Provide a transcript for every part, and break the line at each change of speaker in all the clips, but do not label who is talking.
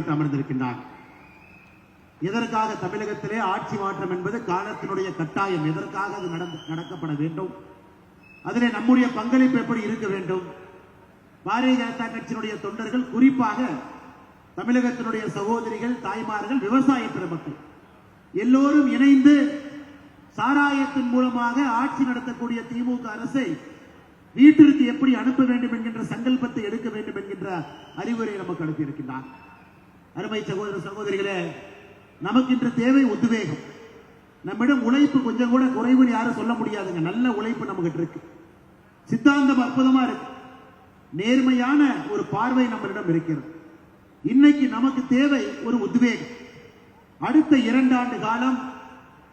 பெற்று அமர்ந்திருக்கின்றார். எதற்காக தமிழகத்திலே ஆட்சி மாற்றம் என்பது காலத்தினுடைய கட்டாயம். எதற்காக அது நடக்கப்பட வேண்டும், அதிலே நம்முடைய பங்களிப்பு எப்படி இருக்க வேண்டும். பாரதிய ஜனதா கட்சியினுடைய தொண்டர்கள், குறிப்பாக தமிழகத்தினுடைய சகோதரிகள், தாய்மார்கள், விவசாய பெருமக்கள் எல்லோரும் இணைந்து சாராயத்தின் மூலமாக ஆட்சி நடத்தக்கூடிய திமுக அரசை வீட்டிற்கு எப்படி அனுப்ப வேண்டும் என்கின்ற சங்கல்பத்தை எடுக்க வேண்டும் என்கின்ற அறிவுரை நமக்கு அனுப்பியிருக்கின்றார். அருமை சகோதர சகோதரிகளே, நமக்கு இன்று தேவை உத்வேகம். நம்மிடம் உழைப்பு கொஞ்சம் கூட குறைவுன்னு யாரும் சொல்ல முடியாதுங்க. நல்ல உழைப்பு நமக்கு இருக்கு, சித்தாந்தம் அற்புதமா இருக்கு, நேர்மையான ஒரு பார்வை நம்மளிடம் இருக்கிறது. இன்னைக்கு நமக்கு தேவை ஒரு உத்வேகம். அடுத்த 2 ஆண்டு காலம்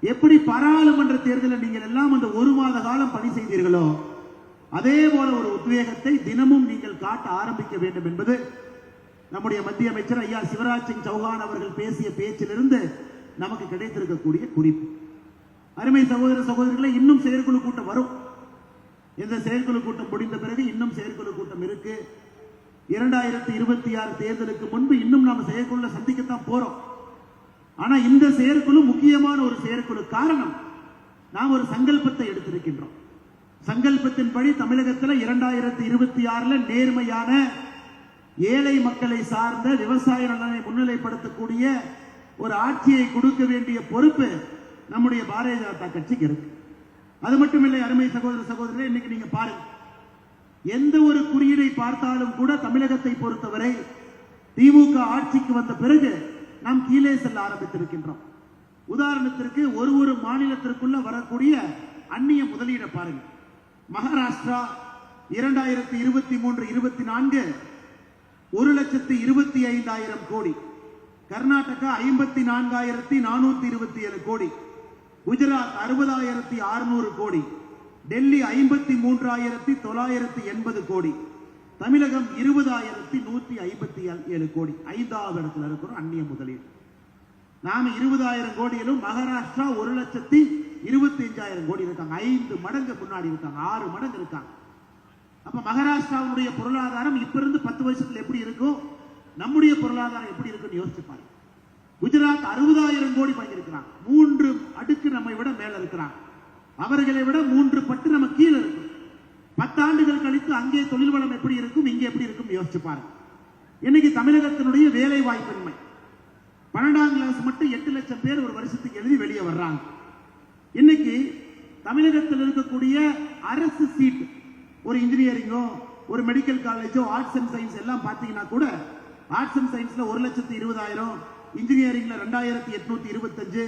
எப்படி பாராளுமன்ற தேர்தலில் நீங்கள் எல்லாம் அந்த 1 மாத காலம் பணி செய்தீர்களோ அதே போல ஒரு உத்வேகத்தை தினமும் நீங்கள் காட்ட ஆரம்பிக்க வேண்டும் என்பது நம்முடைய மத்திய அமைச்சர் ஐயா சிவராஜ் சிங் சௌஹான் அவர்கள் பேசிய பேச்சிலிருந்து நமக்கு கிடைத்திருக்கக்கூடிய குறிப்பு. அருமை சகோதர சகோதரிகளை, இன்னும் செயற்குழு கூட்டம் வரும். இந்த செயற்குழு கூட்டம் முடிந்த பிறகு இன்னும் செயற்குழு கூட்டம் இருக்கு. 2026 தேர்தலுக்கு முன்பு இன்னும் நாம செயற்குழு சந்திக்கத்தான் போறோம். ஆனா இந்த செயற்குழு முக்கியமான ஒரு செயற்குழு. காரணம், நாம் ஒரு சங்கல்பத்தை எடுத்திருக்கின்றோம். சங்கல்பத்தின்படி தமிழகத்தில் 2026 நேர்மையான ஏழை மக்களை சார்ந்த விவசாய நலனை முன்னிலைப்படுத்தக்கூடிய ஒரு ஆட்சியை கொடுக்க வேண்டிய பொறுப்பு நம்முடைய பாரதிய ஜனதா கட்சிக்கு இருக்கு. அது மட்டுமில்லை அருமை சகோதர சகோதரர்களே, இன்னைக்கு நீங்க பாருங்க, எந்த ஒரு குறியீடை பார்த்தாலும் கூட தமிழகத்தை பொறுத்தவரை திமுக ஆட்சிக்கு வந்த பிறகு நாம் கீழே செல்ல ஆரம்பித்திருக்கின்றோம். உதாரணத்திற்கு ஒரு மாநிலத்திற்குள்ள வரக்கூடிய அந்நிய முதலீடு பாருங்க. மகாராஷ்டிரா 2023-24 1,25,000 கோடி, கர்நாடகா 54,427 கோடி, குஜராத் 60,600 கோடி, டெல்லி 53,980 கோடி, தமிழகம் 20,157 கோடி. 5வது இடத்துல இருக்கிறோம் அந்நிய முதலீடு. நாம 20,000 கோடியிலும் மகாராஷ்டிரா 1,25,000 கோடி இருக்காங்க. 5 மடங்கு முன்னாடி இருக்காங்க, 6 மடங்கு இருக்காங்க. அப்ப மகாராஷ்டிராவுடைய பொருளாதாரம் இப்ப இருந்து 10 வருஷத்துல எப்படி இருக்கும், நம்முடைய பொருளாதாரம் எப்படி இருக்குன்னு யோசிச்சு பாருங்க. குஜராத் 60,000 கோடி வாங்கியிருக்கிறாங்க. 3 அடுக்கு நம்மை விட மேல இருக்கிறாங்க. அவர்களை விட 3 பட்டு நம்ம கீழே இருக்கும். 10 ஆண்டுகள் கழித்து அங்கே தொழில் வளம் எப்படி இருக்கும், இங்கே எப்படி இருக்கும் யோசிச்சு பாருங்க. இன்னைக்கு தமிழகத்தினுடைய வேலை வாய்ப்பின்மை, 12ஆம் கிளாஸ் மட்டும் 8 லட்சம் பேர் ஒரு வருஷத்துக்கு எழுதி வெளியே வர்றாங்க. இன்னைக்கு தமிழகத்தில் இருக்கக்கூடிய அரசு சீட், ஒரு இன்ஜினியரிங்கோ ஒரு மெடிக்கல் காலேஜோ ஆர்ட்ஸ் அண்ட் சயின்ஸ் எல்லாம் பார்த்தீங்கன்னா கூட ஆர்ட்ஸ் அண்ட் சயின்ஸ்ல 1,20,000, இன்ஜினியரிங்ல 2,825,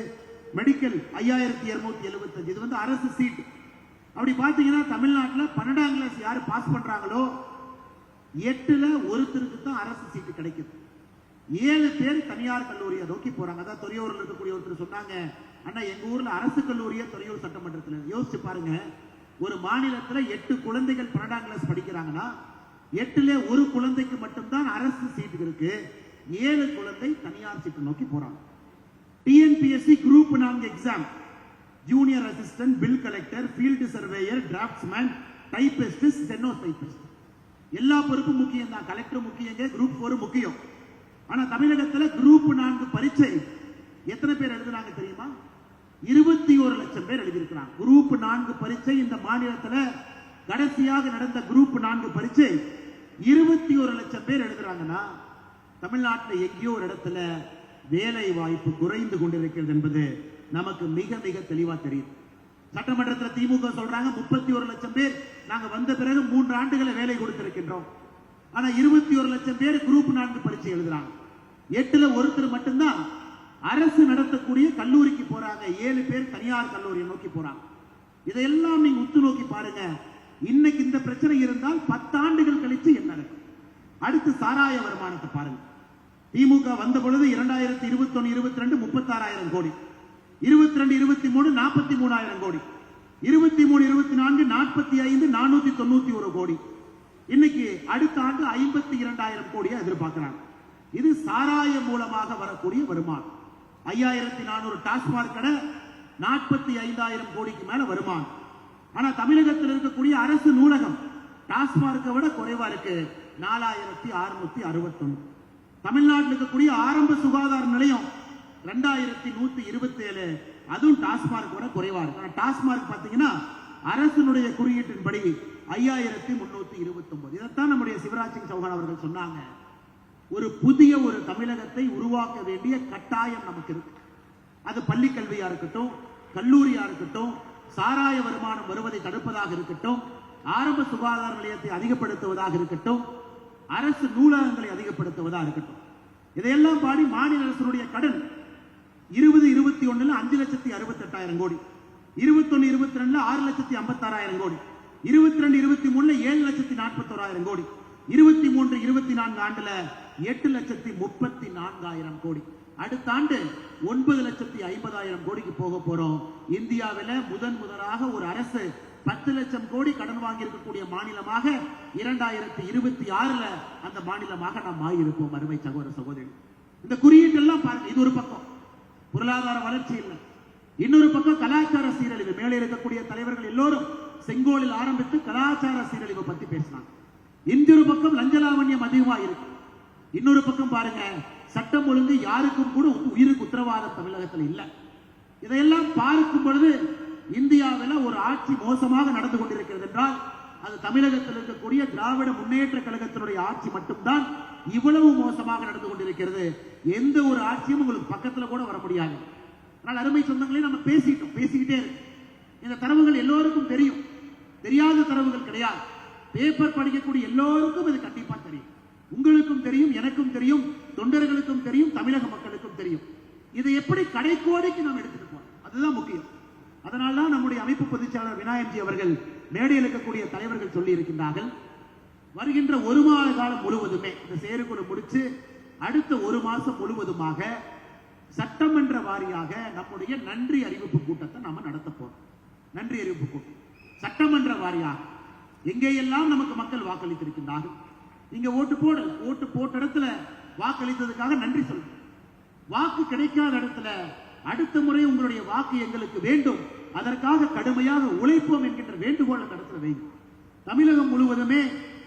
மெடிக்கல் 5,275. இது வந்து அரசு சீட். அப்படி பாத்தீங்கன்னா தமிழ்நாட்டில் 12ஆம் கிளாஸ் யாரு பாஸ் பண்றாங்களோ 8ல் ஒருத்தருக்கு தான் அரசு சீட்டு கிடைக்குது. 7 பேர் தனியார் கல்லூரியை நோக்கி போறாங்க. அதான் துறையூரில் இருக்கக்கூடிய ஒருத்தர் சொன்னாங்க, அண்ணா எங்க ஊர்ல அரசு கல்லூரியை துறையூர் சட்டமன்றத்தில். யோசிச்சு பாருங்க, ஒரு மாநிலத்தில் 8 குழந்தைகள் 12ஆம் கிளாஸ் படிக்கிறாங்கன்னா 8ல் ஒரு குழந்தைக்கு மட்டும்தான் அரசு சீட்டு இருக்கு, 7 குழந்தை தனியார் சீட்டு நோக்கி போறாங்க. TNPSC group 4 exam, junior assistant, bill collector, field surveyor, draughtsman, typist, steno typist, எல்லா பொறுப்பும் முக்கியம் தான். கலெக்டர் முக்கியங்க, குரூப் 4 முக்கியம். ஆனா தமிழகத்தில் குரூப் 4 பரீட்சை எத்தனை பேர் எழுதுறாங்க தெரியுமா? 21 லட்சம் பேர் எழுதியிருக்கிறாங்க. குரூப் 4 பரீட்சை இந்த மாநிலத்தில் கடைசியாக நடந்த குரூப் 4 பரீட்சை 21 லட்சம் பேர் எழுதுறாங்கன்னா தமிழ்நாட்டில் எங்கேயோ ஒரு இடத்துல வேலை வாய்ப்பு குறைந்து கொண்டிருக்கிறது என்பது நமக்கு மிக மிக தெளிவா தெரியும். சட்டமன்றத்தில் திமுக சொல்றாங்க 31 லட்சம் பேர் நாங்க வந்த பிறகு 3 ஆண்டுகளை வேலை கொடுத்திருக்கின்றோம். ஆனா 21 லட்சம் பேர் குரூப் 4 பரீட்சை எழுதுறாங்க. 8ல் ஒருத்தர் மட்டும்தான் அரசு நடத்தக்கூடிய கல்லூரிக்கு போறாங்க. 7 பேர் தனியார் கல்லூரியை நோக்கி போறாங்க. இதையெல்லாம் நீங்க உத்து நோக்கி பாருங்க. இன்னைக்கு இந்த பிரச்சனை இருந்தால் 10 ஆண்டுகள் கழித்து என்ன நடக்கும்? அடுத்து சாராய வருமானத்தை பாருங்க. திமுக வந்த பொழுது 2021-22 36,000 கோடி, 22-23 43,000 கோடி, 23-24 45,491 கோடி. இன்னைக்கு அடுத்த ஆண்டு 52,000 கோடியை எதிர்பார்க்கிறாங்க. இது சாராயம் மூலமாக வரக்கூடிய வருமானம். 5,400 டாஸ்மாக் கடை, 45,000 கோடிக்கு மேல வருமானம். ஆனா தமிழகத்தில் இருக்கக்கூடிய அரசு நூலகம் டாஸ்மார்க்கை விட குறைவா இருக்கு, 4,661. தமிழ்நாட்டில் இருக்கக்கூடிய ஆரம்ப 2127, அதுவும் டாஸ்மார்க் விட குறைவா இருக்கு. டாஸ்மார்க் பாத்தீங்கன்னா அரசனுடைய குறியீட்டின்படி 5329. இதைத்தான் நம்முடைய சிவராஜ் சிங் சௌஹான் அவர்கள் சொன்னாங்க, ஒரு புதிய ஒரு தமிழகத்தை உருவாக்க வேண்டிய கட்டாயம் நமக்கு இருக்கு. அது பள்ளி கல்வியா இருக்கட்டும், கல்லூரியா இருக்கட்டும், சாராய வருமானம் வருவதை தடுப்பதாக இருக்கட்டும், ஆரம்ப சுகாதார நிலையத்தை அதிகப்படுத்துவதாக இருக்கட்டும், அரசு நூலகங்களை அதிகப்படுத்துவதாக இருக்கட்டும். இதையெல்லாம் பாடி மாநில அரசுடைய கடன் 2021 5,68,000 கோடி, 21-22 6,56,000 கோடி, 22-23 7,41,000 கோடி, 23-24 ஆண்டுல 8,34,000 கோடி. அடுத்த ஆண்டு 9,50,000 கோடிக்கு போக போறோம். இந்தியாவில முதலாக ஒரு அரசு 10 லட்சம் கோடி கடன் வாங்கி இருக்கக்கூடிய மாநிலமாக 2026 அந்த மாநிலமாக நாம் ஆகியிருப்போம். அருமை சகோதர சகோதரி, இந்த குறியீட்டெல்லாம் பாருங்க. இது ஒரு பக்கம் பொருளாதார வளர்ச்சி இல்லை, இன்னொரு பக்கம் கலாச்சார சீரழிவு. மேலே இருக்கக்கூடிய தலைவர்கள் எல்லோரும் செங்கோலில் ஆரம்பித்து கலாச்சார சீரழிவு பத்தி பேசினாங்க. இன்னொரு பக்கம் லஞ்சலாவண்யம் அதிகமா இருக்கு. இன்னொரு பக்கம் பாருங்க, சட்டம் ஒழுங்கு யாருக்கும் கூட உயிருக்கு உத்தரவாதம் தமிழகத்தில் இல்லை. இதையெல்லாம் பார்க்கும் பொழுது இந்தியாவில் ஒரு ஆட்சி மோசமாக நடந்து கொண்டிருக்கிறது என்றால் அது தமிழகத்தில் இருக்கக்கூடிய திராவிட முன்னேற்ற கழகத்தினுடைய ஆட்சி மட்டும்தான் இவ்வளவு மோசமாக நடந்து கொண்டிருக்கிறது. எந்த ஒரு ஆட்சியும் உங்களுக்கு பக்கத்தில் கூட வர முடியாது. ஆனால் அருமை சொந்தங்களே, நம்ம பேசிக்கிட்டே இருக்கு. இந்த தரவுகள் எல்லோருக்கும் தெரியும், தெரியாத தரவுகள் கிடையாது. பேப்பர் படிக்கக்கூடிய எல்லோருக்கும் இது கண்டிப்பா தெரியும். உங்களுக்கும் தெரியும், எனக்கும் தெரியும், தொண்டர்களுக்கும் தெரியும், தமிழக மக்களுக்கும் தெரியும். இதை எப்படி கடைக்கோடிக்கு நாம் எடுத்துட்டு போறோம், அதுதான் முக்கியம். அதனால்தான் நம்முடைய அமைப்பு பொதுச்செயலாளர் விநாயகம்ஜி அவர்கள் மேடையில் இருக்கக்கூடிய தலைவர்கள் சொல்லி இருக்கின்றார்கள், வருகின்ற ஒரு மாத காலம் முழுவதுமே இந்த செயற்குழு முடிச்சு அடுத்த ஒரு மாசம் முழுவதுமாக சட்டமன்ற வாரியாக நம்முடைய நன்றி அறிவிப்பு கூட்டத்தை நாம நடத்த போறோம். நன்றி அறிவிப்பு கூட்டம் சட்டமன்ற வாரியாக எங்கேயெல்லாம் நமக்கு மக்கள் வாக்களித்திருக்கின்றார்கள், நீங்க ஓட்டு போட்ட இடத்துல வாக்களித்ததுக்காக நன்றி சொல்லுங்க. வாக்கு கிடைக்காத இடத்துல அடுத்த முறை உங்களுடைய வாக்கு எங்களுக்கு வேண்டும், அதற்காக கடுமையாக உழைப்போம் என்கின்ற வேண்டுகோள் அந்த இடத்துல வைங்க. தமிழகம் முழுவதுமே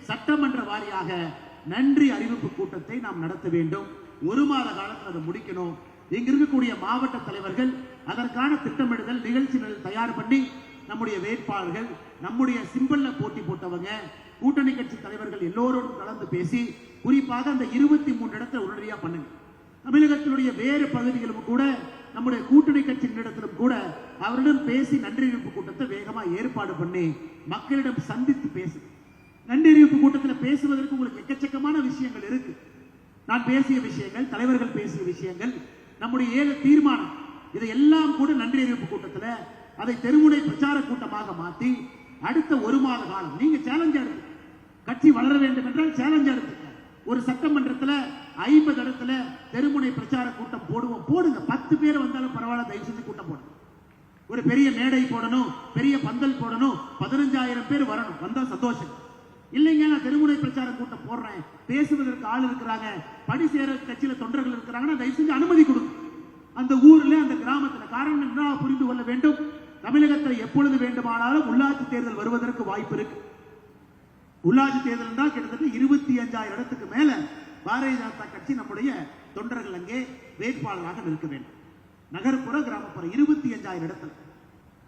சட்டமன்ற வாரியாக நன்றி அறிவிப்பு கூட்டத்தை நாம் நடத்த வேண்டும். ஒரு மாத காலத்தில் அதை முடிக்கணும். இங்க இருக்கக்கூடிய மாவட்ட தலைவர்கள் அதற்கான திட்டமிடுதல் நிகழ்ச்சிகள் தயார் பண்ணி நம்முடைய வேட்பாளர்கள், நம்முடைய சிம்பல்ல போட்டி போட்டவங்க, கூட்டணி கட்சி தலைவர்கள் எல்லோரோடும் கலந்து பேசி குறிப்பாக அந்த 23 இடத்தை உடனடியா பண்ணுங்க. தமிழகத்தினுடைய வேறு பகுதிகளும் கூட நம்முடைய கூட்டணி கட்சியினிடத்திலும் கூட அவரிடம் பேசி நன்றி அறிவிப்பு கூட்டத்தை வேகமா ஏற்பாடு பண்ணி மக்களிடம் சந்தித்து பேசு. நன்றி அறிவிப்பு கூட்டத்தில் பேசுவதற்கு உங்களுக்கு எக்கச்சக்கமான விஷயங்கள் இருக்கு. நான் பேசிய விஷயங்கள், தலைவர்கள் பேசிய விஷயங்கள், நம்முடைய 7 தீர்மானம், இதையெல்லாம் கூட நன்றி அறிவிப்பு கூட்டத்தில் அதை தெருமுனை பிரச்சார கூட்டமாக மாற்றி அடுத்த ஒரு மாத காலம் நீங்க சேலஞ்ச் எடுத்து, கட்சி வளர வேண்டும் என்றால் சேலஞ்ச் எடுத்து ஒரு சட்டமன்றத்தில் 50 இடத்துல தெருமுனை பிரச்சார கூட்டம் போடுங்க. 10 பேர் வந்தாலும் பரவாயில்ல, தயவு செஞ்சு கூட்டம் போடுங்க. ஒரு பெரிய மேடை போடணும், பெரிய பந்தல் போடணும், 15,000 பேர் வரணும், வந்தா சந்தோஷம். இல்லைங்க, நான் தெருமுனை பிரச்சார கூட்டம் போடுறேன், பேசுவதற்கு ஆள் இருக்கிறாங்க, படி சேர கட்சியில தொண்டர்கள் இருக்கிறாங்கன்னா தயவு செஞ்சு அனுமதி கொடுங்க. அந்த ஊர்ல அந்த கிராமத்தில் காரணம் என்ன புரிந்து கொள்ள வேண்டும், தமிழகத்தில் எப்பொழுது வேண்டுமானாலும் உள்ளாட்சி தேர்தல் வருவதற்கு வாய்ப்பு இருக்கு. உள்ளாட்சி தேர்தல் என்றால் கிட்டத்தட்ட 25,000 இடத்துக்கு மேல பாரதிய ஜனதா கட்சி நம்முடைய தொண்டர்கள் அங்கே வேட்பாளராக நிற்க வேண்டும். நகர்ப்புற கிராமப்புற 25,000 இடத்துல.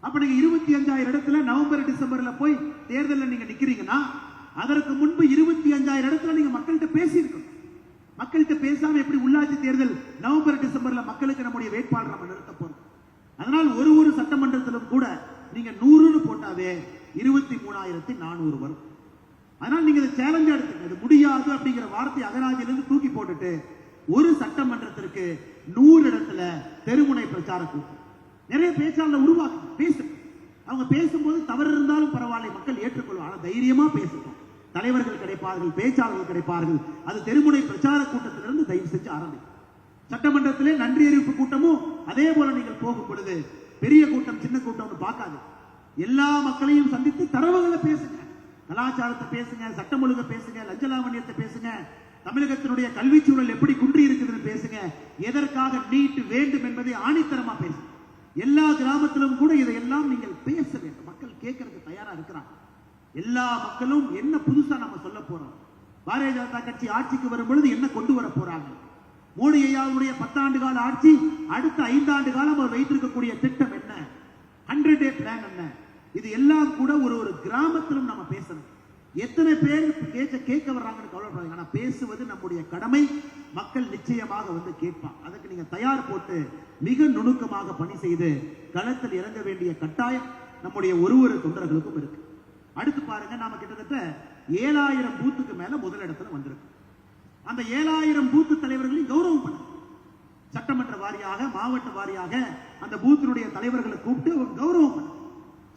அப்ப நீங்க 25,000 இடத்துல நவம்பர் டிசம்பர்ல போய் தேர்தலில் நீங்க நிக்கிறீங்கன்னா அதற்கு முன்பு 25,000 இடத்துல நீங்க மக்கள்கிட்ட பேசியிருக்கணும். மக்கள்கிட்ட பேசாம எப்படி உள்ளாட்சி தேர்தல் நவம்பர் டிசம்பர்ல மக்களுக்கு நம்முடைய வேட்பாளர் நம்ம நிறுத்த போறோம். அதனால் ஒரு சட்டமன்றத்திலும் கூட நீங்க 100 போட்டாவே 23,400 வரும். அதனால் நீங்க இதை சேலஞ்ச் எடுத்துங்க. இது முடியாது அப்படிங்கிற வார்த்தை அகராதியிலிருந்து தூக்கி போட்டுட்டு ஒரு சட்டமன்றத்திற்கு 100 இடத்துல தெருமுனை பிரச்சார கூட்டம் நிறைய பேச்சாளர் உருவாக்கு பேசு. அவங்க பேசும்போது தவறு இருந்தாலும் பரவாயில்லை, மக்கள் ஏற்றுக்கொள்ளும். ஆனா தைரியமா பேசணும். தலைவர்கள் கிடைப்பார்கள், பேச்சாளர்கள் கிடைப்பார்கள். அது தெருமுனை பிரச்சார கூட்டத்திலிருந்து தயவு செஞ்சு ஆரம்பிக்கும். சட்டமன்றத்திலே நன்றி அறிவிப்பு கூட்டமும் அதே போல நீங்கள் போகும் பொழுது பெரிய கூட்டம் சின்ன கூட்டம் பார்க்காது, எல்லா மக்களையும் சந்தித்து தரவுகளை பேசுங்க, கலாச்சாரத்தை பேசுங்க, சட்டம் ஒழுங்கு பேசுங்க, லஞ்சலாவண்யத்தை பேசுங்க, தமிழகத்தினுடைய கல்வி சூழல் எப்படி குன்றி இருக்குதுன்னு பேசுங்க, எதற்காக நீட் வேண்டும் என்பதை ஆணித்தரமா பேசுங்க. எல்லா கிராமத்திலும் கூட இதையெல்லாம் நீங்கள் பேச வேண்டும். மக்கள் கேட்கறதுக்கு தயாரா இருக்கிறாங்க. எல்லா மக்களும் என்ன புதுசா நம்ம சொல்ல போறோம், பாரதிய ஜனதா கட்சி ஆட்சிக்கு வரும் பொழுது என்ன கொண்டு வர போறாங்க, மோடி ஐயாவுடைய 10 ஆண்டு கால ஆட்சி, அடுத்த 5 ஆண்டு காலம் அவர் வைத்திருக்கக்கூடிய திட்டம் என்ன, 100 டே பிளான் என்ன, இது எல்லாம் கூட ஒரு கிராமத்திலும் நம்ம பேசணும். எத்தனை பேர் கேட்க வர்றாங்கன்னு கவலைப்படாதீங்க. ஆனா பேசுவது நம்முடைய கடமை. மக்கள் நிச்சயமாக வந்து கேட்பான். அதுக்கு நீங்க தயார் போட்டு மிக நுணுக்கமாக பணி செய்து களத்தில் இறங்க வேண்டிய கட்டாயம் நம்முடைய ஒரு தொண்டர்களுக்கும் இருக்கு. அடுத்து பாருங்க, நாம கிட்டத்தட்ட 7000 பூத்துக்கு மேல முதலிடத்துல வந்திருக்கு. அந்த 7000 பூத்து தலைவர்களையும் கௌரவம் பண்ண, சட்டமன்ற வாரியாக மாவட்ட வாரியாக அந்த பூத்தினுடைய தலைவர்களை கூப்பிட்டு ஒரு கௌரவம் பண்ண,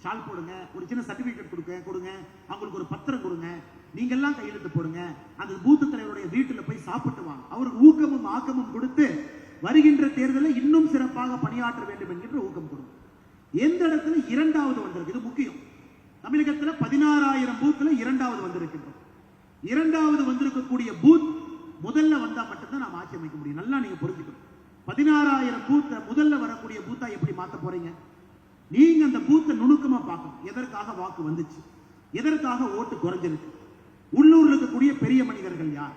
ஷால் போடுங்க, ஒரு சின்ன சர்டிபிகேட் கொடுங்க, அவங்களுக்கு ஒரு பத்திரம் கொடுங்க, நீங்க எல்லாம் கையெழுத்து போடுங்க, அந்த பூத்து தலைவருடைய வீட்டில் போய் சாப்பிட்டு வாங்க, அவருக்கு ஊக்கமும் ஆக்கமும் கொடுத்து வருகின்ற தேர்தலில் இன்னும் சிறப்பாக பணியாற்ற வேண்டும் என்கின்ற ஊக்கம் கொடுங்க. எந்த இடத்துல 2வது வந்திருக்கு, இது முக்கியம். தமிழகத்தில் 16,000 பூத்துல 2வது வந்திருக்கின்றோம். 2வது வந்திருக்கக்கூடிய பூத் முதல்ல வந்தா மட்டும்தான் நாம் ஆட்சி அமைக்க முடியும். நல்லா நீங்க புரிஞ்சுக்கணும். 16,000 பூத்த முதல்ல வரக்கூடிய பூத்தா எப்படி மாத்த போறீங்க? நீங்க அந்த பூத்தை நுணுக்கமா பார்க்கணும். எதற்காக வாக்கு வந்துச்சு, எதற்காக ஓட்டு குறைஞ்சிருக்கு, உள்ளூர்ல இருக்கக்கூடிய பெரிய மனிதர்கள் யார்,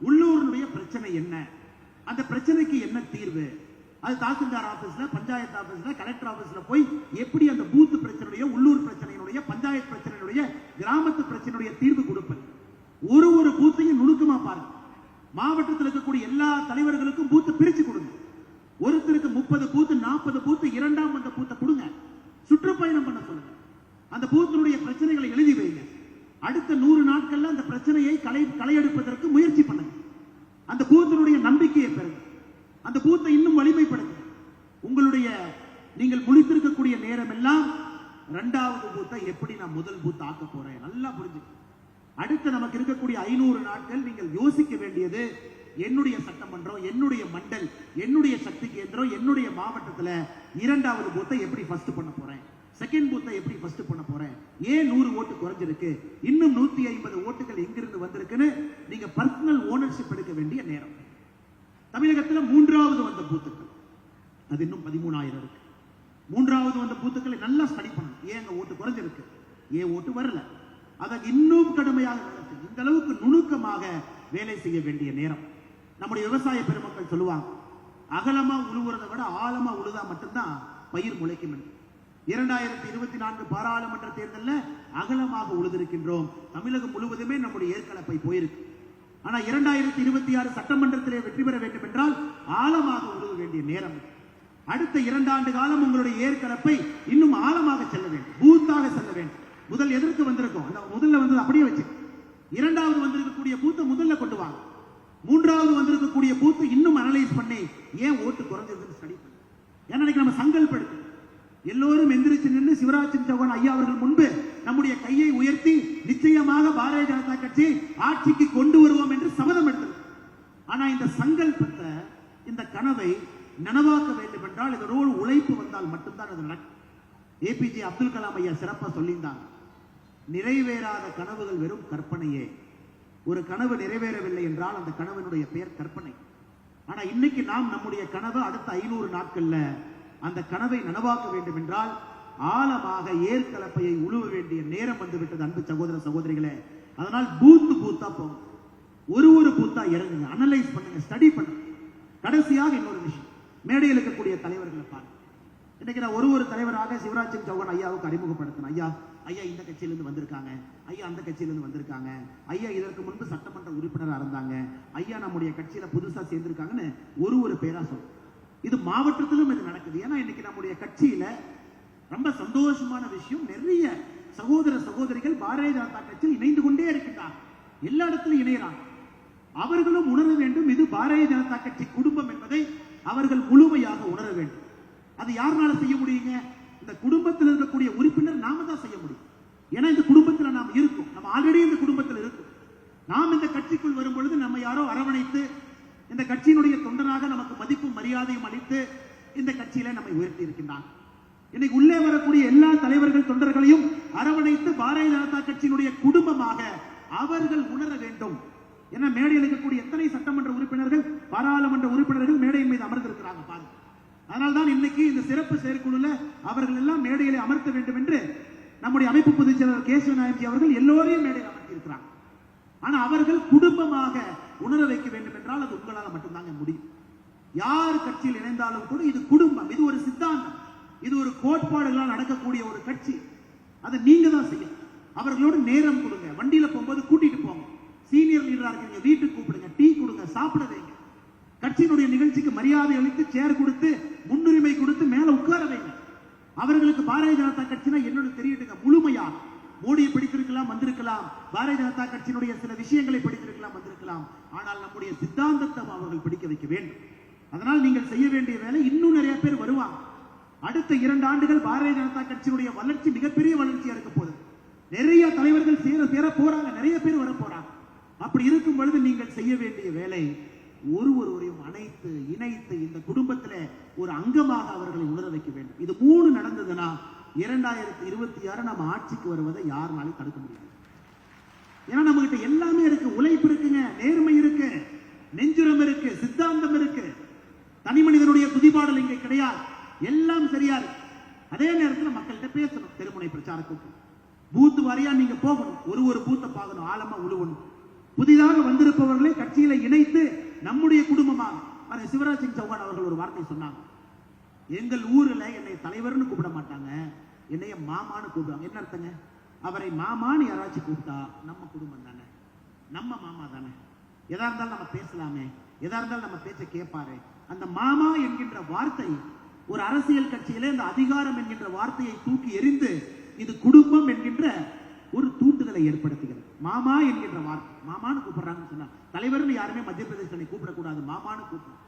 உள்ளூருடைய பிரச்சனை என்ன, அந்த பிரச்சனைக்கு என்ன தீர்வு, அது தாசில்தார் ஆபீஸ்ல, பஞ்சாயத்து ஆபீஸ்ல, கலெக்டர் ஆபீஸ்ல போய் எப்படி அந்த பூத்து பிரச்சனையுடைய, உள்ளூர் பிரச்சனையினுடைய, பஞ்சாயத்து பிரச்சனையுடைய, கிராமத்து பிரச்சனையுடைய தீர்வு கொடுப்பது. ஒரு பூத்தையும் நுணுக்கமா பாருங்க. மாவட்டத்தில் இருக்கக்கூடிய எல்லா தலைவர்களுக்கும் பூத்து பிரிச்சு கொடுங்க. ஒருத்தருக்கு 30 பூத்து, 40 பூத்து, 2ஆம் வந்த பூத்தை கொடுங்க. சுற்றுப்பயணம் பண்ண சொல்லுங்க. அந்த பூத்தினுடைய பிரச்சனைகளை எழுதி வைங்க. அடுத்த 100 நாட்கள்ல அந்த பிரச்சனையை களையெடுப்பதற்கு முயற்சி பண்ணுங்க. அந்த பூத்தினுடைய நம்பிக்கையை பெறுங்க. அந்த பூத்தை இன்னும் வலிமைப்படுத்துங்க. உங்களுடைய நீங்கள் முழித்திருக்கக்கூடிய நேரம் எல்லாம் 2வது பூத்தை எப்படி நான் முதல் பூத் ஆக்க போறேன், நல்லா புரிஞ்சுக்க. அடுத்து நமக்கு இருக்கக்கூடிய 500 நாட்கள் நீங்கள் யோசிக்க வேண்டியது, என்னுடைய சட்டமன்றம், என்னுடைய மண்டல், என்னுடைய சக்தி கேந்திரம், என்னுடைய மாவட்டத்தில் 2வது பூத்தை எப்படி ஃபர்ஸ்ட் பண்ண போறேன், செகண்ட் பூத்தை எப்படி ஃபர்ஸ்ட் பண்ண போறேன், ஏன் 100 ஓட்டு குறைஞ்சிருக்கு, இன்னும் 150 ஓட்டுகள் எங்கிருந்து வந்திருக்குன்னு நீங்க பர்சனல் ஓனர்ஷிப் எடுக்க வேண்டிய நேரம். தமிழகத்தில் 3வது வந்த பூத்துக்கள் அது இன்னும் 13,000 இருக்கு. 3வது வந்த பூத்துக்களை நல்லா ஸ்டடி பண்ணணும். ஏன் அங்க ஓட்டு குறைஞ்சிருக்கு, ஏன் ஓட்டு வரல, அதை இன்னும் கடுமையாக இந்த அளவுக்கு நுணுக்கமாக வேலை செய்ய வேண்டிய நேரம். நம்முடைய விவசாய பெருமக்கள் சொல்லுவாங்க, அகலமா உழுவுறதை விட ஆழமா உழுதா மட்டும்தான் பயிர் முளைக்கும். 2024 பாராளுமன்ற தேர்தலில் அகலமாக உழுதிருக்கின்றோம். தமிழகம் முழுவதுமே நம்முடைய ஏற்கலப்பை போயிருக்கு. ஆனா 2026 சட்டமன்றத்திலே வெற்றி பெற வேண்டும் என்றால் ஆழமாக உழுத வேண்டிய நேரம். அடுத்த 2 ஆண்டு காலம் உங்களுடைய ஏற்கலப்பை இன்னும் ஆழமாக செல்ல வேண்டும், பூத்தாக செல்ல வேண்டும். முதல் எதற்கு வந்திருக்கோம், முதல்ல வந்தது அப்படியே வச்சு, 2வது வந்திருக்கக்கூடிய பூத்தை முதல்ல கொண்டு வாங்க. 3வது வந்திருக்கக்கூடிய பூத்தை இன்னும் அனலைஸ் பண்ணி ஏன் ஓட்டு குறைஞ்சதுன்னு ஸ்டடி பண்ணி. ஏன்னா நம்ம சங்கல்படுத்து எல்லோரும் எந்திரிச்சு நின்று சிவராஜ் சௌகான் ஐயா அவர்கள் முன்பு நம்முடைய கையை உயர்த்தி நிச்சயமாக பாரதிய ஜனதா கட்சி ஆட்சிக்கு கொண்டு வருவோம் என்று சபதம் எடுத்தது. ஆனா இந்த சங்கல்பத்தை, இந்த கனவை நனவாக்க வேண்டும் என்றால் இதனோடு உழைப்பு வந்தால் மட்டும்தான் அது நடக்கும். ஏபிஜே அப்துல் கலாம் ஐயா சிறப்பா சொல்லியிருந்தாங்க, நிறைவேறாத கனவுகள் வெறும் கற்பனையே. ஒரு கனவு நிறைவேறவில்லை என்றால் அந்த கனவினுடைய பெயர் கற்பனை. ஆனா இன்னைக்கு நாம் நம்முடைய கனவு அடுத்த 500 நாட்கள்ல அந்த கனவை நனவாக்க வேண்டும் என்றால் ஆழமாக ஏற்கலப்பையை உழுவ வேண்டிய நேரம் வந்துவிட்டது அன்பு சகோதர சகோதரிகளே. அதனால் பூத்தா போகும், ஒரு பூத்தா இறங்குங்க, அனலைஸ் பண்ணுங்க, ஸ்டடி பண்ணுங்க. கடைசியாக இன்னொரு விஷயம், மேடையில் இருக்கக்கூடிய தலைவர்களை பாருங்க. இன்னைக்கு நான் ஒரு தலைவராக சிவராஜ் சௌகான் ஐயாவுக்கு அறிமுகப்படுத்தினேன். ஐயா இந்த கட்சியிலிருந்து வந்திருக்காங்க, ஐயா அந்த கட்சியிலிருந்து வந்திருக்காங்க, ஐயா இதற்கு முன்பு சட்டமன்ற உறுப்பினராக இருந்தாங்க, ஐயா நம்முடைய கட்சியில புதுசா சேர்ந்திருக்காங்கன்னு ஒரு பேரா சொல்லும். இது மாவட்டத்திலும் இது நடக்குது. ஏன்னா இன்னைக்கு நம்முடைய கட்சியில ரொம்ப சந்தோஷமான விஷயம், நிறைய சகோதர சகோதரிகள் பாரதிய ஜனதா கட்சியில் இணைந்து கொண்டே இருக்கின்றார். எல்லா இடத்திலும் இணைகிறாங்க. அவர்களும் உணர வேண்டும், இது பாரதிய ஜனதா கட்சி குடும்பம் என்பதை அவர்கள் முழுமையாக உணர வேண்டும். அது யாருனால செய்ய முடியுங்க? இந்த குடும்பத்தில் இருக்கக்கூடிய உறுப்பினர் நாம தான் செய்ய முடியும். ஏன்னா இந்த குடும்பத்தில் நாம் இருக்கோம், நம்ம ஆல்ரெடி இந்த குடும்பத்தில் இருக்கும். நாம் இந்த கட்சிக்குள் வரும் பொழுது நம்ம யாரோ அரவணைத்து இந்த கட்சியினுடைய தொண்டனாக நமக்கு மதிப்பும் மரியாதையும் அளித்து இந்த கட்சியில நம்மை உயர்த்தி இருக்கின்றான். இன்னைக்கு உள்ளே வரக்கூடிய எல்லா தலைவர்கள் தொண்டர்களையும் அரவணைத்து பாரதிய ஜனதா கட்சியினுடைய குடும்பமாக அவர்கள் உணர வேண்டும். ஏன்னா மேடையில் இருக்கக்கூடிய எத்தனை சட்டமன்ற உறுப்பினர்கள், பாராளுமன்ற உறுப்பினர்கள் மேடையின் மீது அமர்ந்திருக்கிறாங்க பாருங்க. அதனால்தான் இன்னைக்கு இந்த சிறப்பு செயற்குழுல அவர்கள் எல்லாம் மேடையிலே அமர்த்த வேண்டும் என்று நம்முடைய அமைப்பு பொதுச் செயலாளர் கேசவ நாயகி அவர்கள் எல்லோரையும் மேடையில் அமர்த்தி இருக்கிறாங்க. ஆனா அவர்கள் குடும்பமாக உணர வைக்க வேண்டும் என்றால் அது உங்களால் மட்டும்தாங்க முடியும். யார் கட்சியில் இணைந்தாலும் கூட இது குடும்பம், இது ஒரு சித்தாந்தம், இது ஒரு கோட்பாடுகளால் நடக்கக்கூடிய ஒரு கட்சி. அதை நீங்க தான் செய்யணும். அவர்களோடு நேரம் கொடுங்க, வண்டியில போகும்போது கூட்டிட்டு போங்க, சீனியர் லீடரா இருக்கீங்க வீட்டுக்கு கூப்பிடுங்க, டீ கொடுங்க, சாப்பிட வைங்க, கட்சியினுடைய நிகழ்ச்சிக்கு மரியாதை அளித்து சேர் கொடுத்து முன்னுரிமை கொடுத்து மேல உட்கார வைங்க. அவர்களுக்கு பாரதிய ஜனதா கட்சினா என்னோட தெரியட்டுங்க, முழுமையா மோடியை பிடித்திருக்கலாம், வந்திருக்கலாம், பாரதிய ஜனதா கட்சியினுடைய சில விஷயங்களை படித்திருக்கலாம், வந்திருக்கலாம், ஆனால் நம்முடைய சித்தாந்தத்தை அவர்கள் பிடிக்க வைக்க வேண்டும். அதனால் நீங்கள் செய்ய வேண்டிய வேலை, இன்னும் நிறைய பேர் வருவாங்க. அடுத்த 2 ஆண்டுகள் பாரதிய ஜனதா கட்சியினுடைய வளர்ச்சி மிகப்பெரிய வளர்ச்சியா இருக்க போகுது. நிறைய தலைவர்கள் சேர போறாங்க, நிறைய பேர் வர போறாங்க. அப்படி இருக்கும் பொழுது நீங்கள் செய்ய வேண்டிய வேலை, ஒருவரையும் அணைத்து இணைத்து இந்த குடும்பத்தில் ஒரு அங்கமாக அவர்களை உணர வைக்க வேண்டும். இது 3 நடந்ததுன்னா 2026 நம்ம ஆட்சிக்கு வருவதை யாருனாலும் தடுக்க முடியாது. ஏன்னா நம்ம கிட்ட எல்லாமே இருக்கு, உழைப்பு இருக்குங்க, நேர்மை இருக்கு, நெஞ்சுரம் இருக்கு, சித்தாந்தம் இருக்கு, தனி மனிதனுடைய துதிபாடல் இங்கே கிடையாது, எல்லாம் சரியா இருக்கு. அதே நேரத்தில் மக்கள்கிட்ட பேசணும், தெருமுனை பிரச்சார கூட்டம், பூத்து வாரியா நீங்க போகணும், ஒரு பூத்தை பார்க்கணும், ஆழமா உழுவணும். புதிதாக வந்திருப்பவர்களை கட்சியில இணைத்து நம்முடைய குடும்பமாக சிவராஜ் சிங் சௌகான் அவர்கள் ஒரு வார்த்தை சொன்னாங்க, எங்கள் ஊர்ல என்னை தலைவர்னு கூப்பிட மாட்டாங்க, என்னைய மாமான்னு கூப்பிடுவாங்க. என்ன அர்த்தங்க? அவரை மாமான்னு யாராச்சும் கூப்பிட்டா நம்ம குடும்பம் தானே, நம்ம மாமா தானே, எதா இருந்தாலும் நம்ம பேசலாமே, எதா இருந்தாலும் நம்ம பேச்ச கேட்பாரு. அந்த மாமா என்கின்ற வார்த்தை ஒரு அரசியல் கட்சியிலே இந்த அதிகாரம் என்கின்ற வார்த்தையை தூக்கி எறிந்து இது குடும்பம் என்கின்ற ஒரு தூண்டுதலை ஏற்படுத்துகிறது. மாமா என்கின்ற வார்த்தை, மாமான்னு கூப்பிடுறாங்கன்னு சொன்னா, தலைவர்னு யாருமே மத்திய பிரதேசத்தை கூப்பிடக்கூடாது, மாமான்னு கூப்பிடும்.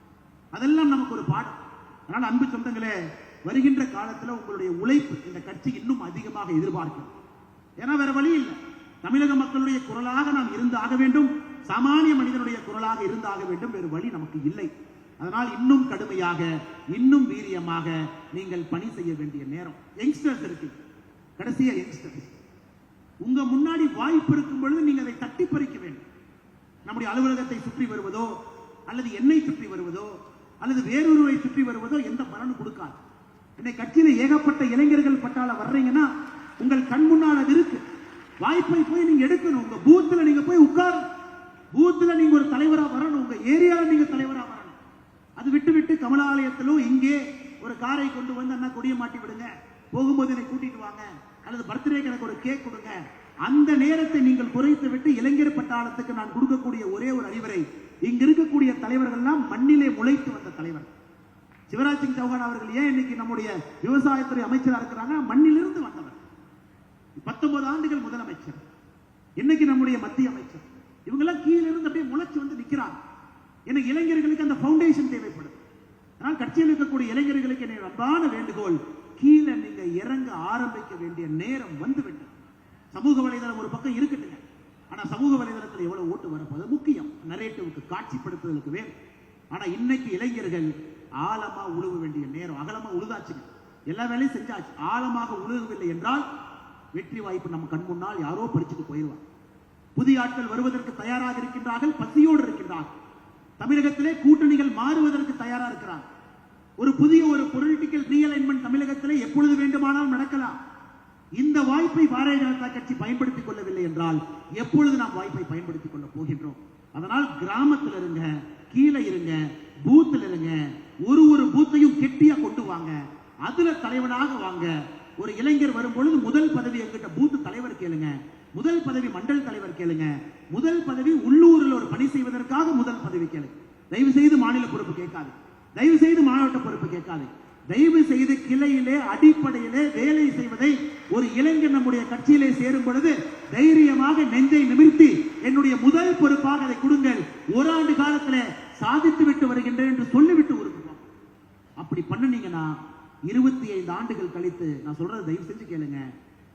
அதெல்லாம் நமக்கு ஒரு பாடம். அதனால அன்பு சொந்தங்களே, வருகின்ற காலத்தில் உங்களுடைய உழைப்பு இந்த கட்சி இன்னும் அதிகமாக எதிர்பார்க்கும். ஏன்னா வேற வழி இல்லை, தமிழக மக்களுடைய குரலாக நாம் இருந்தாக வேண்டும், சாமானிய மனிதனுடைய குரலாக இருந்தாக வேண்டும், வேறு வழி நமக்கு இல்லை. அதனால் இன்னும் கடுமையாக, இன்னும் வீரியமாக நீங்கள் பணி செய்ய வேண்டிய நேரம். யங்ஸ்டர்ஸ் இருக்கு, கடைசியா யங்ஸ்டர்ஸ் உங்க முன்னாடி வாய்ப்பு இருக்கும் பொழுது நீங்க அதை தட்டி பறிக்க வேண்டும். நம்முடைய அலுவலகத்தை சுற்றி வருவதோ அல்லது என்னை சுற்றி வருவதோ அல்லது வேறொருவரை சுற்றி வருவதோ எந்த பலனும் கொடுக்காது. இன்னைக்கு கட்சியில ஏகப்பட்ட இளைஞர்கள் பட்டால வர்றீங்கன்னா உங்கள் கண் முன்னால் அது இருக்கு, வாய்ப்பை போய் நீங்க எடுக்கணும். உங்க பூத்துல நீங்க போய் உட்காரணும், பூத்துல நீங்க ஒரு தலைவரா வரணும், உங்க ஏரியாவில் நீங்க தலைவரா வரணும். அது விட்டு கமலாலயத்திலும் இங்கே ஒரு காரை கொண்டு வந்து அண்ணா கொடிய மாட்டி விடுங்க, போகும்போது என்னை கூட்டிட்டு வாங்க, அல்லது பர்த்டேக்கு எனக்கு ஒரு கேக் கொடுங்க, அந்த நேரத்தை நீங்கள் குறைத்து விட்டு இளைஞர் பட்டாளத்துக்கு நான் கொடுக்கக்கூடிய ஒரே ஒரு அறிவுரை, இங்க இருக்கக்கூடிய தலைவர்கள் எல்லாம் மண்ணிலே முளைத்து வந்த தலைவர். சிவராஜ் சிங் சௌகான் அவர்கள் ஏன் இன்னைக்கு நம்முடைய விவசாயத்துறை அமைச்சராக இருக்கிறாங்க? மண்ணிலிருந்து வந்தவர், 19 ஆண்டுகள் முதலமைச்சர், இன்னைக்கு நம்முடைய மத்திய அமைச்சர். இவங்க எல்லாம் கீழே இருந்து அப்படியே முளைச்சு வந்து நிற்கிறாங்க. எனக்கு இளைஞர்களுக்கு அந்த பவுண்டேஷன் தேவைப்படுது. ஆனால் கட்சியில் இருக்கக்கூடிய இளைஞர்களுக்கு என்னுடைய அன்பான வேண்டுகோள், கீழே நீங்க இறங்க ஆரம்பிக்க வேண்டிய நேரம் வந்துவிட்டது. சமூக வலைதளம் ஒரு பக்கம் இருக்கட்டுங்க, ஆனா சமூக வலைதளத்தில் எவ்வளவு ஓட்டு வரப்போது முக்கியம், நரேட்டிவ்க்கு காட்சிப்படுத்துவதற்கு வேணும். ஆனா இன்னைக்கு இளைஞர்கள் ஆழமா உழுவ வேண்டிய நேரம். அகலமா உழுதாச்சுங்க, எல்லா வேலையும் செஞ்சாச்சு, ஆழமாக உழுகவில்லை என்றால் வெற்றி வாய்ப்பு நம்ம கண் முன்னால் யாரோ பறிச்சுட்டு போயிடுவார். புதிய ஆட்கள் வருவதற்கு தயாராக இருக்கின்றார்கள், பசியோடு இருக்கின்றார்கள். தமிழகத்திலே கூட்டணிகள் மாறுவதற்கு தயாரா இருக்கிறார். ஒரு புதிய ஒரு பொலிட்டிக்கல் ரீஅலைன்மென்ட் தமிழகத்திலே எப்பொழுது வேண்டுமானாலும் நடக்கலாம். இந்த வாய்ப்பை பாரதிய ஜனதா கட்சி பயன்படுத்திக் கொள்ளவில்லை என்றால் எப்பொழுது நாம் வாய்ப்பை பயன்படுத்திக் கொள்ள போகின்றோம்? அதனால் கிராமத்தில் இருங்க, கீழே இருங்க, பூத்தில் இருங்க, ஒரு பூத்தையும் கெட்டியா கொண்டு வாங்க, அதுல தலைவனாக வாங்க. ஒரு இளைஞர் வரும் பொழுது முதல் பதவி என்கிட்ட பூத் தலைவர் கேளுங்க, முதல் பதவி மண்டல் தலைவர் கேளுங்க, முதல் பதவி உள்ளூரில் ஒரு பணி செய்வதற்காக முதல் பதவி கேளுங்க. தயவு செய்து மாநில பொறுப்பு கேட்காது, தயவு செய்து மாவட்ட பொறுப்பு கேட்காது, தயவு செய்து கிளையிலே அடிப்படையிலே வேலை செய்வதை ஒரு இளைஞர் நம்முடைய கட்சியிலே சேரும் பொழுது தைரியமாக நெஞ்சை நிமிர்த்தி என்னுடைய முதல் பொறுப்பாக அதை கொடுங்கள், ஒரு ஆண்டு காலத்தில் சாதித்து விட்டு வருகின்றேன் என்று சொல்லிவிட்டு உருவாங்க. அப்படி பண்ணீங்கன்னா 25 ஆண்டுகள் கழித்து, நான் சொல்றது தயவு செஞ்சு கேளுங்க,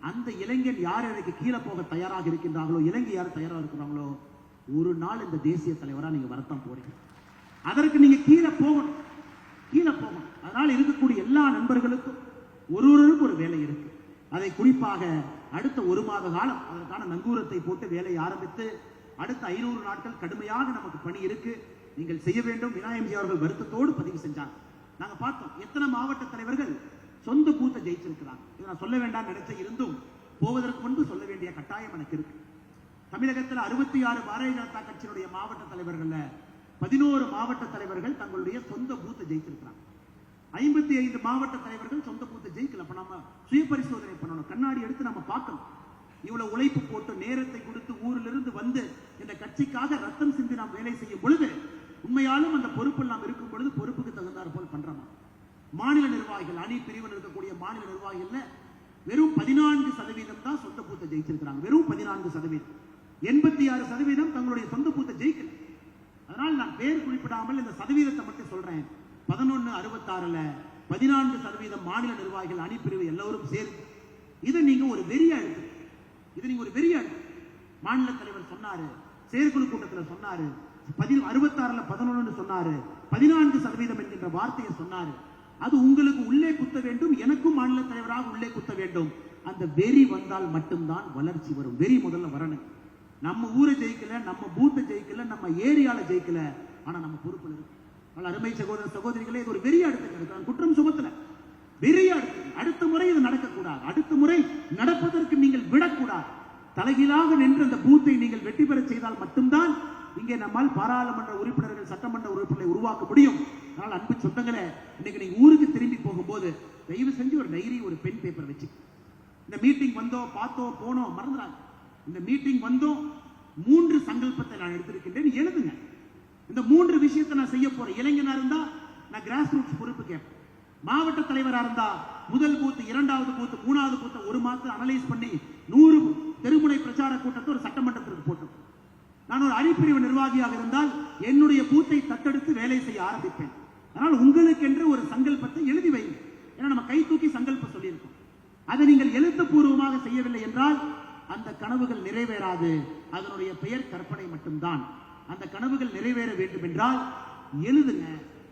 அந்த இளைஞன் யார் எனக்கு கீழே போக தயாராக இருக்கின்றார்களோ, இளைஞர் யார் தயாராக இருக்கிறாங்களோ, ஒரு நாள் இந்த தேசிய தலைவரா நீங்க வரத்தான் போறீங்க. அதற்கு நீங்க கீழே போகணும், கீழே போகணும். அதனால் இருக்கக்கூடிய எல்லா நண்பர்களுக்கும் ஒருவருக்கும் ஒரு வேலை இருக்கு. அதை குறிப்பாக அடுத்த 1 மாத காலம் அதற்கான நங்கூரத்தை போட்டு வேலையை ஆரம்பித்து அடுத்த 500 நாட்கள் கடுமையாக நமக்கு பணி இருக்கு, நீங்கள் செய்ய வேண்டும். விநாயகம்ஜி அவர்கள் வருத்தத்தோடு பதிவு செஞ்சாங்க. நாங்க பார்த்தோம் எத்தனை மாவட்ட தலைவர்கள் சொந்த பூத்தை ஜெயிச்சிருக்கிறாங்க. இதை நான் சொல்ல வேண்டாம் நினைச்ச இருந்தும் போவதற்கு முன்பு சொல்ல வேண்டிய கட்டாயம் எனக்கு இருக்கு. தமிழகத்தில் 66 பாரதிய ஜனதா கட்சியினுடைய மாவட்ட தலைவர்கள் 11 மாவட்ட தலைவர்கள் தங்களுடைய சொந்த பூத்தை ஜெயிச்சிருக்கிறாங்க. 55 மாவட்ட தலைவர்கள் சொந்த பூத்தை ஜெயிக்கல. அப்ப நம்ம சுய பரிசோதனை பண்ணணும், கண்ணாடி எடுத்து நம்ம பார்க்கணும். இவ்வளவு உழைப்பு போட்டு நேரத்தை கொடுத்து ஊரிலிருந்து வந்து இந்த கட்சிக்காக ரத்தம் சிந்தி நாம் வேலை செய்யும் பொழுது உண்மையாலும் அந்த பொறுப்பில் நாம் இருக்கும் பொழுது பொறுப்புக்கு தகுந்தாற் போல் பண்றோமா? மாநில நிர்வாகிகள், அணி பிரிவில் இருக்கக்கூடிய மாநில நிர்வாகிகள் வெறும் 14% தான் சொந்த பூத்தை ஜெயிச்சிருக்கிறாங்க. வெறும் 14%. 86% தங்களுடைய சொந்த பூத்தை ஜெயிக்கல. அதனால் நான் பேர் குறிப்பிடாமல் இந்த சதவீதத்தை மட்டும் சொல்றேன். 1166ல 14% மாநில நிர்வாகிகள், அணிப்பிரிவு எல்லோரும் சேர்ந்து இதை நீங்க ஒரு வெறியா எடுத்து, இது நீங்க ஒரு வெறியா எடுத்து, மாநில தலைவர் சொன்னாரு, செயற்குழு கூட்டத்தில் சொன்னாரு, 66ல 11 சொன்னாரு, 14% என்கின்ற வார்த்தையை சொன்னாரு. அது உங்களுக்கு உள்ளே குத்த வேண்டும், எனக்கும் மாநில தலைவராக உள்ளே குத்த வேண்டும். அந்த வெறி வந்தால் மட்டும்தான் வளர்ச்சி வரும். வெறி முதல்ல வரணும். நம்ம ஊரை ஜெயிக்கல, நம்ம பூத்தை ஜெயிக்கல, நம்ம ஏரியால ஜெயிக்கல, ஆனா நம்ம பொறுப்புல இருக்கு. அருமை சகோதர சகோதரிகளே, இது ஒரு வெறியா எடுத்து குற்றம் சுமத்தல, வெறியா எடுத்து அடுத்த முறை இது நடக்கக்கூடாது. அடுத்த முறை நடப்பதற்கு நீங்கள் விடக்கூடாது. தலைகீழாக நின்று அந்த பூத்தை நீங்கள் வெற்றி பெற செய்தால் மட்டும்தான் இங்கே நம்மால் பாராளுமன்ற உறுப்பினர்கள், சட்டமன்ற உறுப்பினர்களை உருவாக்க முடியும். அதனால் அன்பு சொந்தங்களே, இன்னைக்கு நீங்க ஊருக்கு திரும்பி போகும்போது தயவு செஞ்சு ஒரு டைரி, ஒரு பென் பேப்பர் வச்சு, இந்த மீட்டிங் வந்தோம், பார்த்தோம், போனோம், மறந்துடாங்க. இந்த மீட்டிங் வந்தோம், 3 சங்கல்பத்தை நான் எடுத்திருக்கின்றேன், எழுதுங்க. இந்த 3 விஷயத்தை நான் செய்ய போறேன். இளைஞனா இருந்தா நான் கிராஸ் ரூட்ஸ் பொறுப்பு கேட்பேன். மாவட்ட தலைவரா இருந்தா முதல் பூத்து, 2வது பூத்து, 3வது பூத்தை ஒரு மாதம் அனலைஸ் பண்ணி 100 தெருமுனை பிரச்சார கூட்டத்தை ஒரு சட்டமன்றத்திற்கு போட்டோம். நான் ஒரு அணிப்பிரிவு நிர்வாகியாக இருந்தால் என்னுடைய பூத்தை தத்தெடுத்து வேலை செய்ய ஆரம்பிப்பேன். அதனால் உங்களுக்கு என்று ஒரு சங்கல்பத்தை எழுதி வைங்க. ஏன்னா நம்ம கை தூக்கி சங்கல்பம் சொல்லியிருக்கோம். அதை நீங்கள் எழுத்துப்பூர்வமாக செய்யவில்லை என்றால் அந்த கனவுகள் நிறைவேறாது. அதனுடைய பெயர் கற்பனை மட்டும்தான். அந்த கனவுகள் நிறைவேற வேண்டும் என்றால் எழுதுங்க.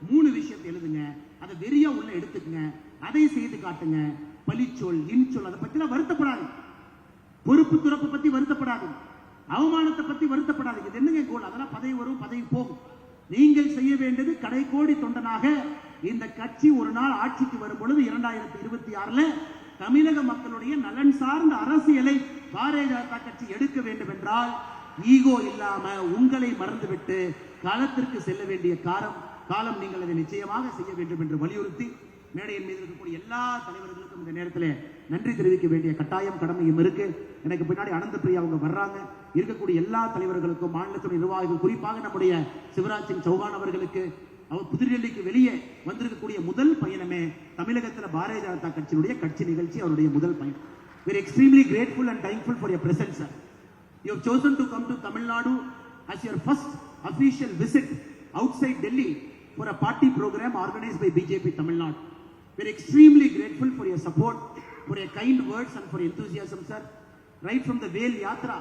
3 விஷயத்தை எழுதுங்க. அதை வெறியா உள்ள எடுத்துக்கங்க. அதை செய்து காட்டுங்க. பழிச்சொல், இன்சொல், அதை பத்தி வருத்தப்படாது. பொறுப்பு துறப்பு பத்தி வருத்தப்படாது. அவமானத்தை பத்தி வருத்தப்படாது. இது என்னங்க கோல்? அதெல்லாம் பதவி வரும், பதவி போகும். நீங்கள் செய்ய வேண்டியது கடைக்கோடி தொண்டனாக இந்த கட்சி ஒரு நாள் ஆட்சிக்கு வரும் பொழுது 2026ல தமிழக மக்களுடைய நலன் சார்ந்த அரசியலை பாரதிய ஜனதா கட்சி எடுக்க வேண்டும் என்றால் ஈகோ இல்லாம உங்களை மறந்துவிட்டு காலத்திற்கு செல்ல வேண்டிய காலம் நீங்கள் அதை நிச்சயமாக செய்ய வேண்டும் என்று வலியுறுத்தி மேடையின் மீது இருக்கக்கூடிய எல்லா தலைவர்களுக்கும் இந்த நேரத்தில் நன்றி தெரிவிக்க வேண்டிய கட்டாயம், கடமையும் இருக்கு. எனக்கு பின்னாடி அனந்த பிரியா அவங்க வர்றாங்க. இருக்கக்கூடிய எல்லா தலைவர்களுக்கும், மாநிலத்துடைய நிர்வாகிகள், குறிப்பாக நம்முடைய சிவராஜ் சிங் சௌகான் அவர்களுக்கு, அவர் புதுடெல்லிக்கு வெளியே வந்திருக்கக்கூடிய முதல் பயணமே தமிழகத்தில் பாரதிய ஜனதா கட்சியினுடைய கட்சி நிகழ்ச்சி, அவருடைய முதல் பயணம். We are extremely grateful and thankful for your presence, sir. You have chosen to come to Tamil Nadu as your first official visit outside Delhi for a party program organized by BJP Tamil Nadu. We are extremely grateful for your support, for your kind words and for your enthusiasm, sir. Right from the Vel Yatra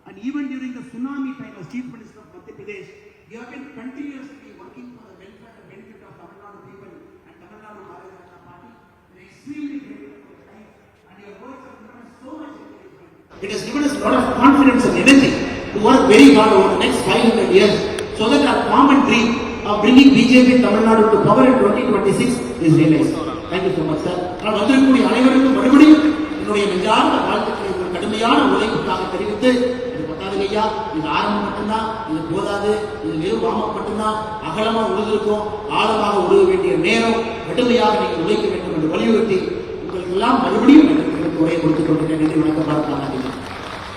and even during the tsunami time as Chief Minister of Madhya Pradesh, you have been continuously working for the welfare and benefit of Tamil Nadu people and Tamil Nadu Bharatiya Janata Party. We are extremely grateful for your time and your words have given us so much encouragement. It has given us a lot of confidence and energy to work very hard over the next 500 years so that our common dream of bringing BJP Tamil Nadu to power in 2026 is realized. Thank you so much, sir. நான் வந்திருக்கக்கூடிய அனைவருக்கும் மறுபடியும் என்னுடைய நெஞ்சார்ந்த வாழ்த்துக்களை ஒரு கடுமையான உழைப்புக்காக தெரிவித்து, இது பத்தாது ஐயா, இது ஆரம்பம் மட்டும்தான், இது போதாது, இது வெறும் வாமம் மட்டும்தான், அகலமா உழுதிருக்கும், ஆழமாக உழுக வேண்டிய நேரம், கடுமையாக நீங்கள் உழைக்க வேண்டும் என்று வலியுறுத்தி உங்களுக்கு எல்லாம் மறுபடியும் உரையை கொடுத்துக் கொண்டிருக்கிறேன். வணக்கம் பார்க்கலாம்.